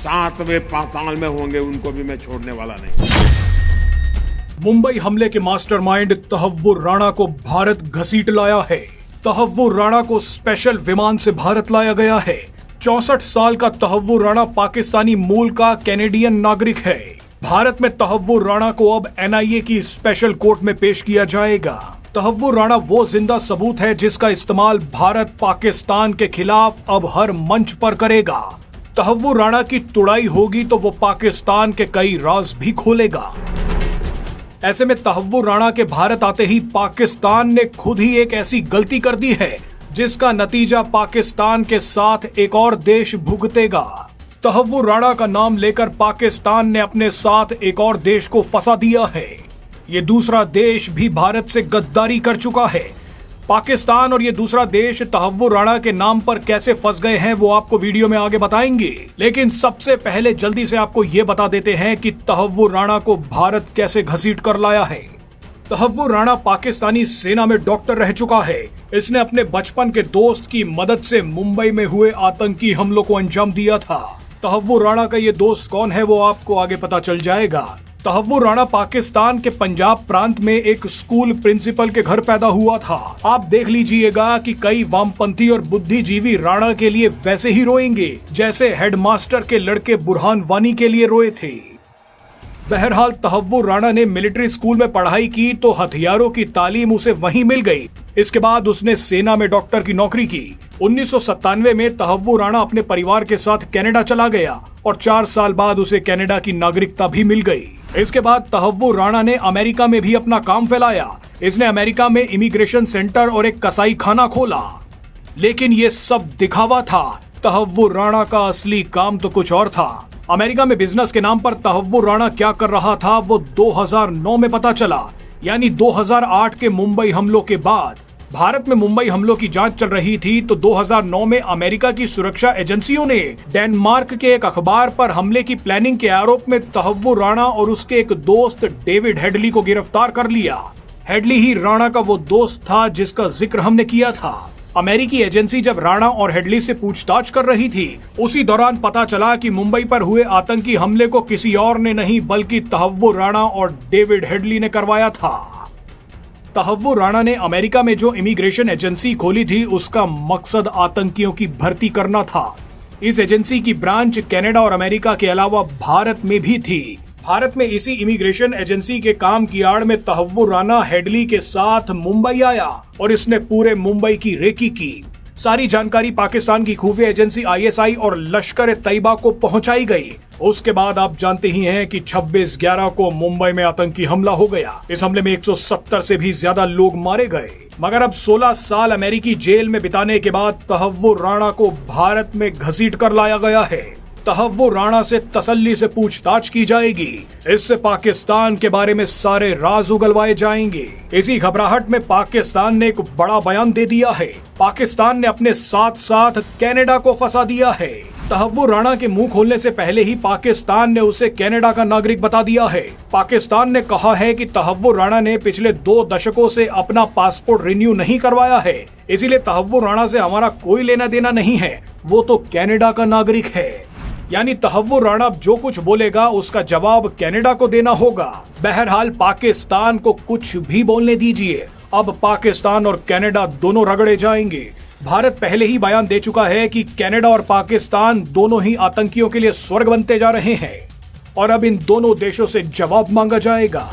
सातवें पाताल में होंगे उनको भी मैं छोड़ने वाला नहीं। मुंबई हमले के मास्टरमाइंड तहव्वुर राणा को भारत घसीट लाया है। तहव्वुर राणा को स्पेशल विमान से भारत लाया गया है। 64 साल का तहव्वुर राणा पाकिस्तानी मूल का कैनेडियन नागरिक है। भारत में तहव्वुर राणा को अब एनआईए की स्पेशल कोर्ट में पेश किया जाएगा। तहव्वुर राणा वो जिंदा सबूत है जिसका इस्तेमाल भारत पाकिस्तान के खिलाफ अब हर मंच पर करेगा। तहव्वुर राणा की तुड़ाई होगी तो वो पाकिस्तान के कई राज भी खोलेगा। ऐसे में तहव्वुर राणा के भारत आते ही पाकिस्तान ने खुद ही एक ऐसी गलती कर दी है जिसका नतीजा पाकिस्तान के साथ एक और देश भुगतेगा। तहव्वुर राणा का नाम लेकर पाकिस्तान ने अपने साथ एक और देश को फंसा दिया है। ये दूसरा देश भी भारत से गद्दारी कर चुका है। पाकिस्तान और ये दूसरा देश तहव्वुर राणा के नाम पर कैसे फंस गए हैं वो आपको वीडियो में आगे बताएंगे, लेकिन सबसे पहले जल्दी से आपको ये बता देते हैं कि तहव्वुर राणा को भारत कैसे घसीट कर लाया है। तहव्वुर राणा पाकिस्तानी सेना में डॉक्टर रह चुका है। इसने अपने बचपन के दोस्त की मदद से मुंबई में हुए आतंकी हमलों को अंजाम दिया था। तहव्वुर राणा का ये दोस्त कौन है वो आपको आगे पता चल जाएगा। तहव्वुर राणा पाकिस्तान के पंजाब प्रांत में एक स्कूल प्रिंसिपल के घर पैदा हुआ था। आप देख लीजिएगा कि कई वामपंथी और बुद्धिजीवी राणा के लिए वैसे ही रोएंगे जैसे हेडमास्टर के लड़के बुरहान वानी के लिए रोए थे। बहरहाल तहव्वुर राणा ने मिलिट्री स्कूल में पढ़ाई की तो हथियारों की तालीम उसे वहीं मिल गई। इसके बाद उसने सेना में डॉक्टर की नौकरी की। 1997 में तहव्वुर राणा अपने परिवार के साथ कनाडा चला गया और 4 साल बाद उसे कनाडा की नागरिकता भी मिल गई। इसके बाद तहव्वुर राणा ने अमेरिका में भी अपना काम फैलाया। इसने अमेरिका में इमिग्रेशन सेंटर और एक कसाई खाना खोला। लेकिन ये सब दिखावा था। तहव्वुर राणा का असली काम तो कुछ और था। अमेरिका में बिजनेस के नाम पर तहव्वुर राणा क्या कर रहा था वो 2009 में पता चला, यानी 2008 के मुंबई हमलों के बाद। भारत में मुंबई हमलों की जांच चल रही थी तो 2009 में अमेरिका की सुरक्षा एजेंसियों ने डेनमार्क के एक अखबार पर हमले की प्लानिंग के आरोप में तहव्वुर राणा और उसके एक दोस्त डेविड हेडली को गिरफ्तार कर लिया। हेडली ही राणा का वो दोस्त था जिसका जिक्र हमने किया था। अमेरिकी एजेंसी जब राणा और हेडली से पूछताछ कर रही थी उसी दौरान पता चला कि मुंबई पर हुए आतंकी हमले को किसी और ने नहीं बल्कि तहव्वुर राणा और डेविड हेडली ने करवाया था। तहव्वुर राणा ने अमेरिका में जो इमिग्रेशन एजेंसी खोली थी उसका मकसद आतंकियों की भर्ती करना था। इस एजेंसी की ब्रांच कनाडा और अमेरिका के अलावा भारत में भी थी। भारत में इसी इमिग्रेशन एजेंसी के काम की आड़ में तहव्वुर राणा हेडली के साथ मुंबई आया और इसने पूरे मुंबई की रेकी की। सारी जानकारी पाकिस्तान की खुफिया एजेंसी आईएसआई और लश्कर तैयबा को पहुंचाई गई। उसके बाद आप जानते ही हैं कि 26/11 को मुंबई में आतंकी हमला हो गया। इस हमले में 170 से भी ज्यादा लोग मारे गए। मगर अब 16 साल अमेरिकी जेल में बिताने के बाद तहव्वुर राणा को भारत में घसीट कर लाया गया है। तहव्वुर राणा से तसल्ली से पूछताछ की जाएगी। इससे पाकिस्तान के बारे में सारे राज उगलवाए जाएंगे। इसी घबराहट में पाकिस्तान ने एक बड़ा बयान दे दिया है। पाकिस्तान ने अपने साथ साथ कनाडा को फंसा दिया है। तहव्वुर राणा के मुंह खोलने से पहले ही पाकिस्तान ने उसे कनाडा का नागरिक बता दिया है। पाकिस्तान ने कहा है कि तहव्वुर राणा ने पिछले 2 दशकों से अपना पासपोर्ट रिन्यू नहीं करवाया है, इसीलिए तहव्वुर राणा से हमारा कोई लेना देना नहीं है, वो तो कनाडा का नागरिक है। यानी तहव्वुर राणा जो कुछ बोलेगा उसका जवाब कनाडा को देना होगा। बहरहाल पाकिस्तान को कुछ भी बोलने दीजिए, अब पाकिस्तान और कनाडा दोनों रगड़े जाएंगे। भारत पहले ही बयान दे चुका है कि कनाडा और पाकिस्तान दोनों ही आतंकियों के लिए स्वर्ग बनते जा रहे हैं और अब इन दोनों देशों से जवाब मांगा जाएगा।